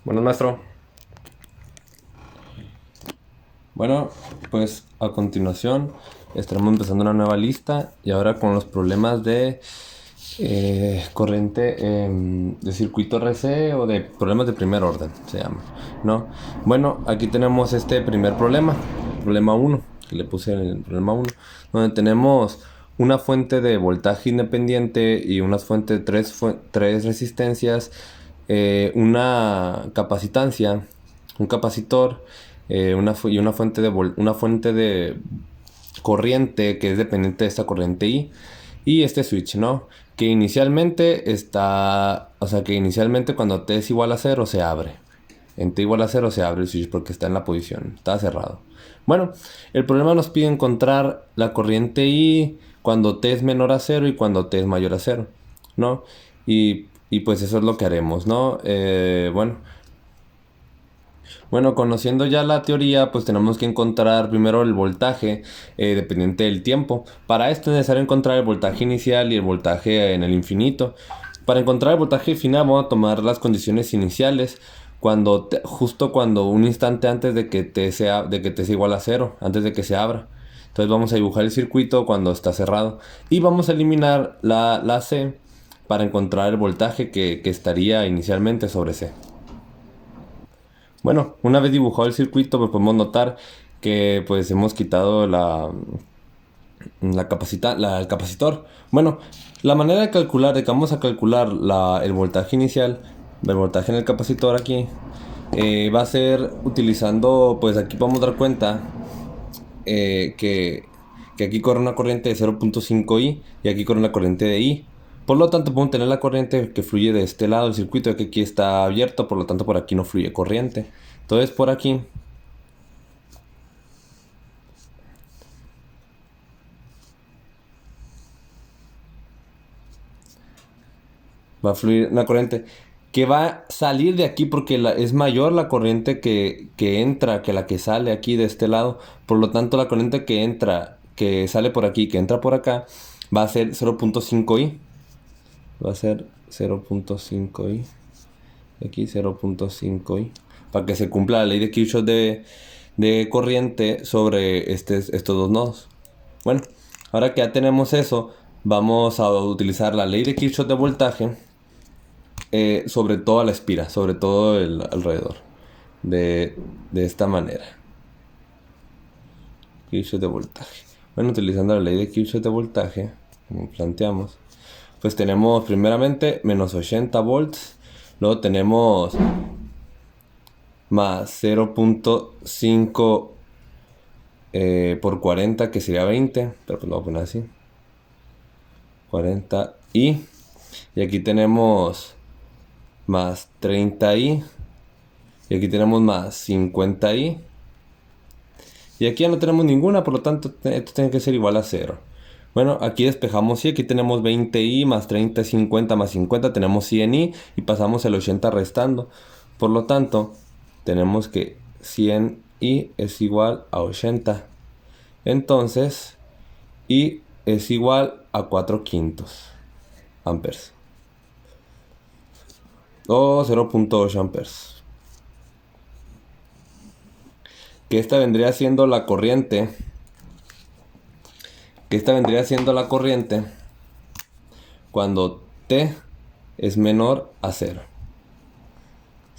Bueno, maestro. Bueno, pues a continuación estaremos empezando una nueva lista y ahora con los problemas de corriente de circuito RC o de problemas de primer orden, se llama, ¿no? Bueno, aquí tenemos este primer problema uno que le puse en el problema uno donde tenemos una fuente de voltaje independiente y unas fuentes, tres resistencias, una capacitancia, un capacitor, y una fuente de corriente que es dependiente de esta corriente I y este switch, ¿no? Que inicialmente está, o sea, que inicialmente cuando T es igual a cero se abre. En T igual a cero se abre el switch porque está en la posición, está cerrado. Bueno, el problema nos pide encontrar la corriente I cuando T es menor a cero y cuando T es mayor a cero, ¿no? Y pues eso es lo que haremos, ¿no? Bueno, conociendo ya la teoría, pues tenemos que encontrar primero el voltaje dependiente del tiempo. Para esto es necesario encontrar el voltaje inicial y el voltaje en el infinito. Para encontrar el voltaje final vamos a tomar las condiciones iniciales justo cuando un instante antes de que t sea igual a cero, antes de que se abra. Entonces vamos a dibujar el circuito cuando está cerrado y vamos a eliminar la C para encontrar el voltaje que estaría inicialmente sobre C. Bueno, una vez dibujado el circuito, pues podemos notar que pues hemos quitado el capacitor. Bueno, la manera de calcular, de que vamos a calcular el voltaje inicial, el voltaje en el capacitor aquí, va a ser utilizando, pues aquí podemos dar cuenta que aquí corre una corriente de 0.5 I y aquí corre una corriente de I. Por lo tanto, podemos tener la corriente que fluye de este lado del circuito, ya que aquí está abierto, por lo tanto por aquí no fluye corriente. Entonces por aquí va a fluir una corriente que va a salir de aquí porque es mayor la corriente que entra que la que sale aquí de este lado. Por lo tanto, la corriente que entra, que sale por aquí, que entra por acá, va a ser 0.5i. Va a ser 0.5i. Aquí 0.5i. Para que se cumpla la ley de Kirchhoff de corriente sobre estos dos nodos. Bueno, ahora que ya tenemos eso, vamos a utilizar la ley de Kirchhoff de voltaje sobre toda la espira, sobre todo el alrededor. De esta manera. Kirchhoff de voltaje. Bueno, utilizando la ley de Kirchhoff de voltaje, como planteamos, pues tenemos primeramente menos 80 volts. Luego tenemos más 0.5 por 40, que sería 20. Pero pues lo voy a poner así. 40i. Y aquí tenemos más 30i. Y aquí tenemos más 50i. Y aquí ya no tenemos ninguna, por lo tanto esto tiene que ser igual a 0. Bueno, aquí despejamos y aquí tenemos 20i más 30, 50 más 50, tenemos 100i y pasamos el 80 restando. Por lo tanto, tenemos que 100i es igual a 80. Entonces, i es igual a 4 quintos amperes. O 0.8 amperes. Que esta vendría siendo la corriente. Cuando T es menor a 0.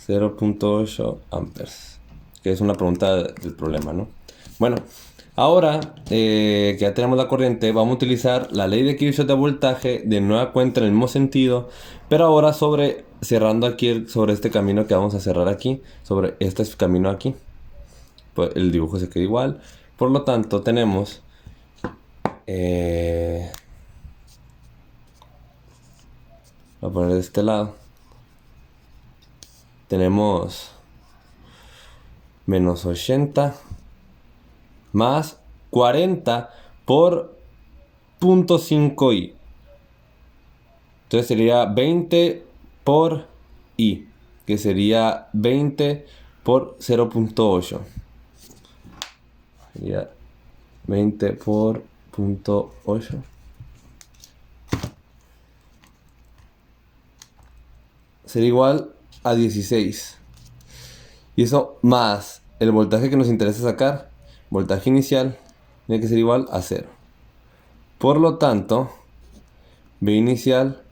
0.8 amperes. Que es una pregunta del problema, ¿no? Bueno, ahora que ya tenemos la corriente, vamos a utilizar la ley de Kirchhoff de voltaje de nueva cuenta en el mismo sentido, pero ahora cerrando aquí sobre este camino que vamos a cerrar aquí, sobre este camino aquí. Pues el dibujo se queda igual. Por lo tanto, tenemos voy a poner de este lado. Tenemos menos 80 más 40 por 0.5i. Entonces sería 20 por i, que sería 20 por 0.8. Sería 20 por 0.8. Sería igual a 16. Y eso más el voltaje que nos interesa sacar, voltaje inicial, tiene que ser igual a 0. Por lo tanto, V inicial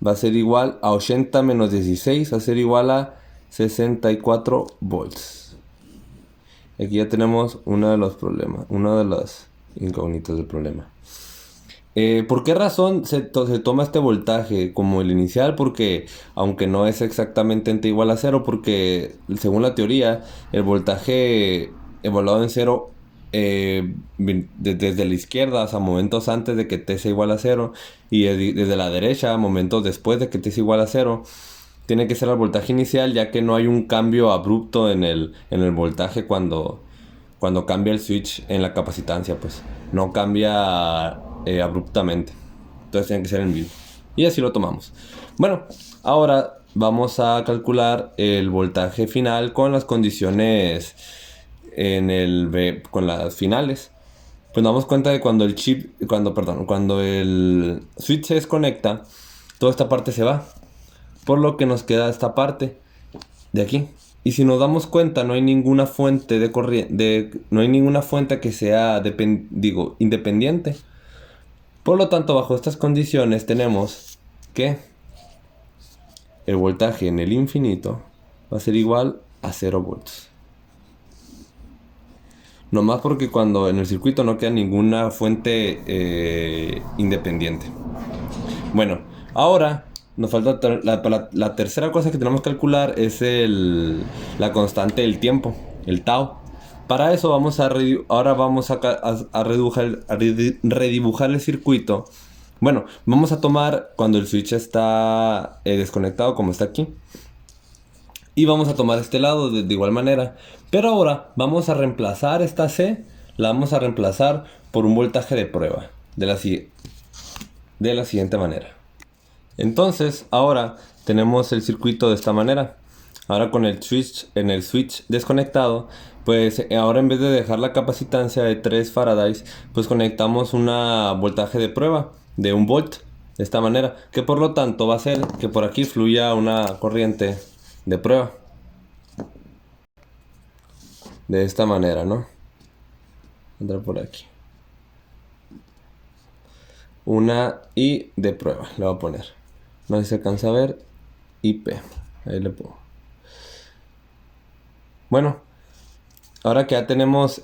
va a ser igual a 80 menos 16, va a ser igual a 64 volts. Aquí ya tenemos uno de los problemas, una de las incógnitas del problema. ¿Por qué razón se toma este voltaje como el inicial? Porque aunque no es exactamente igual a 0, porque según la teoría, el voltaje evaluado en 0 desde la izquierda, o sea, momentos antes de que t sea igual a 0, y desde la derecha, momentos después de que t sea igual a 0, tiene que ser el voltaje inicial, ya que no hay un cambio abrupto en el voltaje cuando cambia el switch en la capacitancia, pues no cambia abruptamente. Entonces tiene que ser en vivo. Y así lo tomamos. Bueno, ahora vamos a calcular el voltaje final con las condiciones con las finales. Pues nos damos cuenta de cuando cuando el switch se desconecta, toda esta parte se va. Por lo que nos queda esta parte de aquí. Y si nos damos cuenta, no hay ninguna fuente de corriente, no hay ninguna fuente que sea independiente. Por lo tanto, bajo estas condiciones tenemos que el voltaje en el infinito va a ser igual a 0 volts. Nomás porque cuando en el circuito no queda ninguna fuente independiente. Bueno, ahora nos falta la tercera cosa que tenemos que calcular es la constante del tiempo, el tau. Para eso ahora vamos a redibujar el circuito. Bueno, vamos a tomar cuando el switch está desconectado, como está aquí. Y vamos a tomar este lado de igual manera. Pero ahora vamos a reemplazar esta C, la vamos a reemplazar por un voltaje de prueba. De la siguiente manera. Entonces, ahora tenemos el circuito de esta manera. Ahora con el switch desconectado, pues ahora en vez de dejar la capacitancia de 3 farads, pues conectamos un voltaje de prueba de 1 volt. De esta manera, que por lo tanto va a hacer que por aquí fluya una corriente de prueba. De esta manera, ¿no? Entra por aquí. Una I de prueba, le voy a poner. No sé si se alcanza a ver. IP. Ahí le pongo. Bueno, ahora que ya tenemos...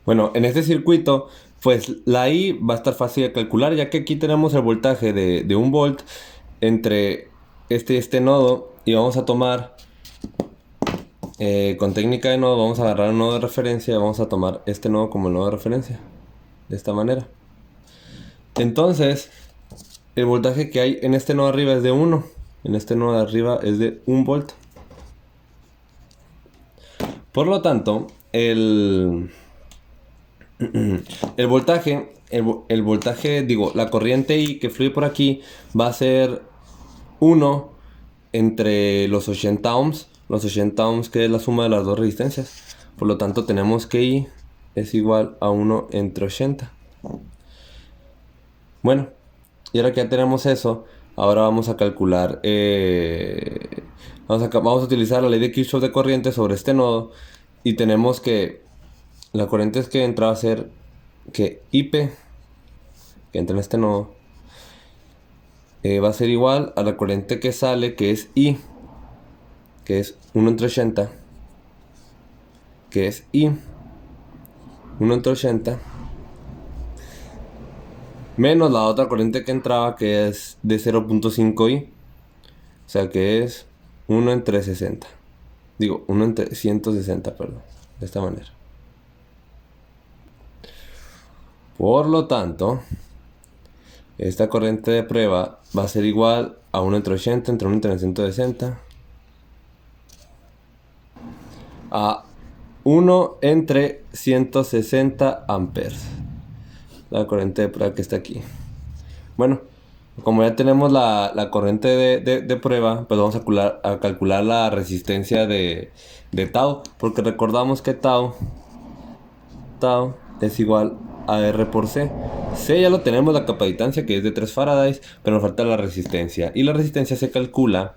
bueno, en este circuito, pues la I va a estar fácil de calcular, ya que aquí tenemos el voltaje de 1 volt entre este nodo. Y vamos a tomar... con técnica de nodo, vamos a agarrar un nodo de referencia y vamos a tomar este nodo como el nodo de referencia. De esta manera. Entonces, el voltaje que hay en este nodo de arriba es de 1. En este nodo de arriba es de 1 volt. Por lo tanto, el voltaje, la corriente I que fluye por aquí va a ser 1 entre los 80 ohms. Los 80 ohms que es la suma de las dos resistencias. Por lo tanto, tenemos que I es igual a 1 entre 80. Bueno, y ahora que ya tenemos eso, ahora vamos a calcular, vamos a utilizar la ley de Kirchhoff de corriente sobre este nodo. Y tenemos que la corriente que entra va a ser que IP, que entra en este nodo, va a ser igual a la corriente que sale, que es I, que es 1 entre 80, que es I, 1 entre 80, menos la otra corriente que entraba, que es de 0.5 I, o sea que es 1 entre 60. 1 entre 160, perdón, de esta manera. Por lo tanto, esta corriente de prueba va a ser igual a 1 entre 80 entre 1 entre 160 a 1 entre 160 amperes. La corriente de prueba que está aquí. Bueno, como ya tenemos la corriente de prueba, pues vamos a calcular la resistencia de tau, porque recordamos que tau es igual a R por C. C ya lo tenemos, la capacitancia, que es de 3 farads, pero nos falta la resistencia. Y la resistencia se calcula,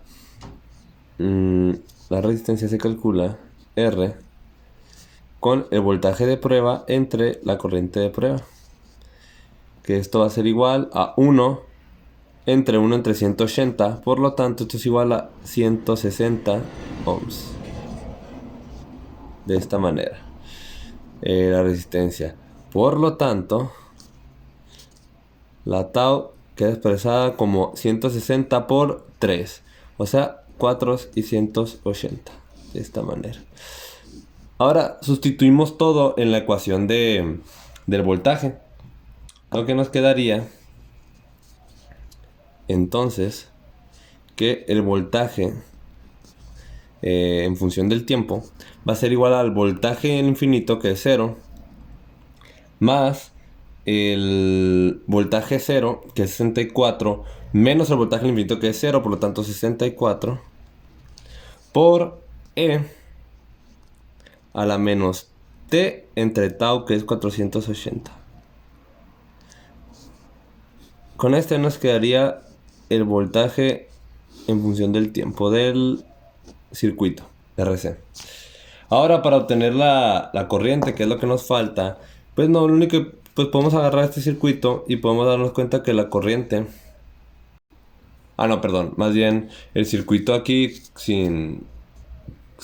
la la resistencia se calcula R con el voltaje de prueba entre la corriente de prueba. Que esto va a ser igual a 1 entre 180. Por lo tanto, esto es igual a 160 ohms. De esta manera. La resistencia. Por lo tanto, la tau queda expresada como 160 por 3. O sea, 480. De esta manera. Ahora sustituimos todo en la ecuación del voltaje. Lo que nos quedaría entonces que el voltaje en función del tiempo va a ser igual al voltaje en infinito, que es 0, más el voltaje 0, que es 64, menos el voltaje en infinito, que es 0, por lo tanto 64, por E a la menos T entre tau, que es 480. Con este nos quedaría el voltaje en función del tiempo del circuito RC. Ahora, para obtener la corriente, que es lo que nos falta, pues no, lo único que pues podemos agarrar este circuito y podemos darnos cuenta que la corriente... no, perdón, más bien el circuito aquí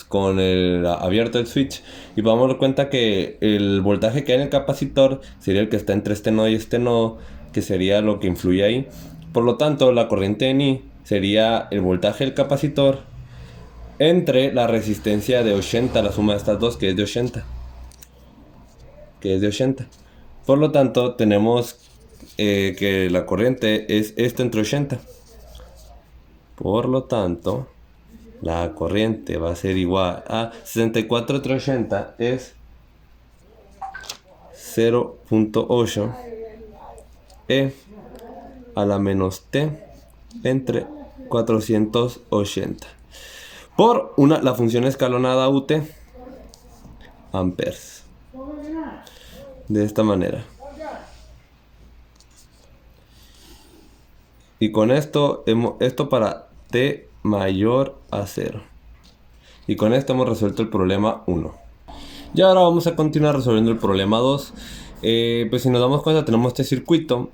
con el abierto el switch, y vamos a dar cuenta que el voltaje que hay en el capacitor sería el que está entre este nodo y este nodo, que sería lo que influye ahí. Por lo tanto, la corriente en I sería el voltaje del capacitor entre la resistencia de 80, la suma de estas dos, que es de 80. Por lo tanto, tenemos que la corriente es esta entre 80. Por lo tanto, la corriente va a ser igual a 64 entre 80 es 0.8 E a la menos T entre 480 por la función escalonada UT amperes. De esta manera. Y con esto para T mayor a 0. Y con esto hemos resuelto el problema 1. Y ahora vamos a continuar resolviendo el problema 2. Pues si nos damos cuenta, tenemos este circuito,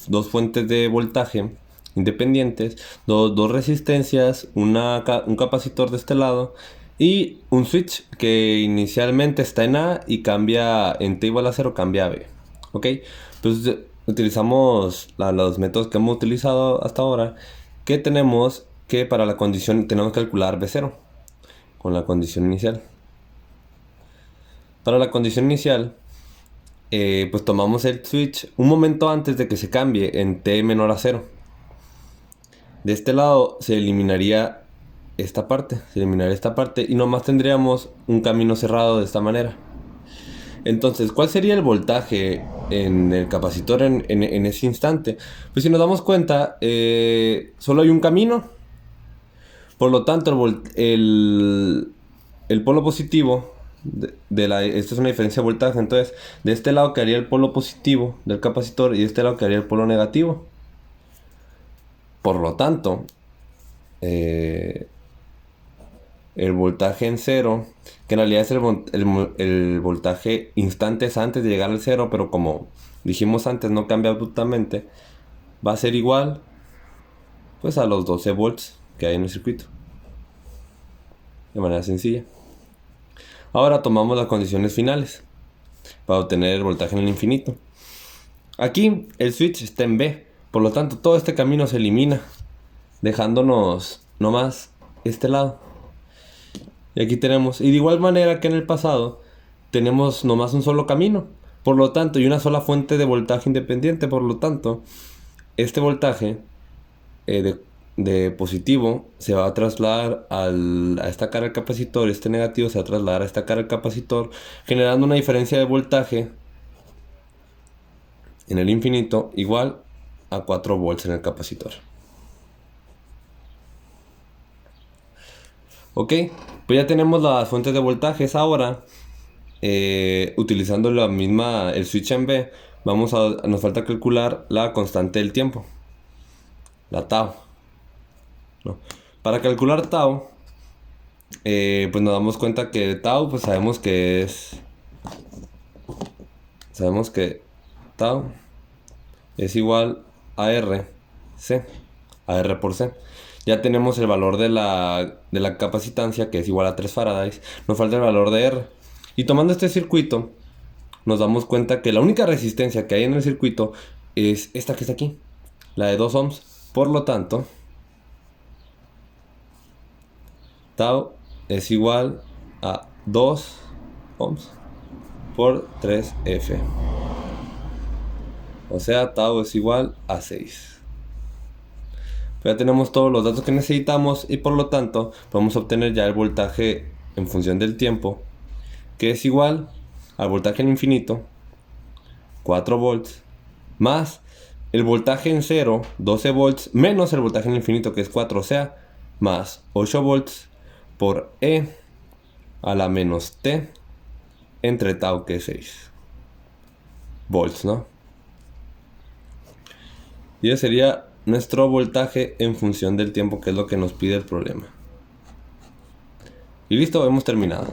dos fuentes de voltaje independientes, dos resistencias, un capacitor de este lado y un switch que inicialmente está en A y cambia en T igual a 0, cambia a B. ¿Ok? Pues utilizamos los métodos que hemos utilizado hasta ahora, que tenemos que para la condición tenemos que calcular B0 con la condición inicial. Para la condición inicial, pues tomamos el switch un momento antes de que se cambie en T menor a 0. De este lado se eliminaría esta parte, y nomás tendríamos un camino cerrado de esta manera. Entonces, ¿cuál sería el voltaje en el capacitor en ese instante? Pues si nos damos cuenta, solo hay un camino. Por lo tanto, el polo positivo esta es una diferencia de voltaje. Entonces, de este lado quedaría el polo positivo del capacitor y de este lado quedaría el polo negativo. Por lo tanto, el voltaje en 0, que en realidad es el voltaje instantes antes de llegar al 0, pero como dijimos antes, no cambia abruptamente, va a ser igual pues a los 12 volts que hay en el circuito. De manera sencilla. Ahora tomamos las condiciones finales para obtener el voltaje en el infinito. Aquí el switch está en B, por lo tanto todo este camino se elimina, dejándonos nomás este lado. Y aquí tenemos, y de igual manera que en el pasado, tenemos nomás un solo camino, por lo tanto, y una sola fuente de voltaje independiente. Por lo tanto, este voltaje de positivo se va a trasladar a esta cara del capacitor, este negativo se va a trasladar a esta cara del capacitor, generando una diferencia de voltaje en el infinito igual a 4 volts en el capacitor. Ok, pues ya tenemos las fuentes de voltajes. Ahora, utilizando el switch en B, nos falta calcular la constante del tiempo, la tau. ¿No? Para calcular tau, pues nos damos cuenta que tau, pues sabemos que tau es igual a R, C, a R por C. Ya tenemos el valor de la capacitancia, que es igual a 3 farads. Nos falta el valor de R. Y tomando este circuito, nos damos cuenta que la única resistencia que hay en el circuito es esta que está aquí, la de 2 ohms. Por lo tanto, tau es igual a 2 ohms por 3F. O sea, tau es igual a 6. Pero ya tenemos todos los datos que necesitamos y por lo tanto podemos obtener ya el voltaje en función del tiempo, que es igual al voltaje en infinito, 4 volts, más el voltaje en cero, 12 volts, menos el voltaje en infinito, que es 4, o sea, más 8 volts por E a la menos T entre tau, que es 6 volts, ¿no? Y ese sería nuestro voltaje en función del tiempo, que es lo que nos pide el problema. Y listo, hemos terminado.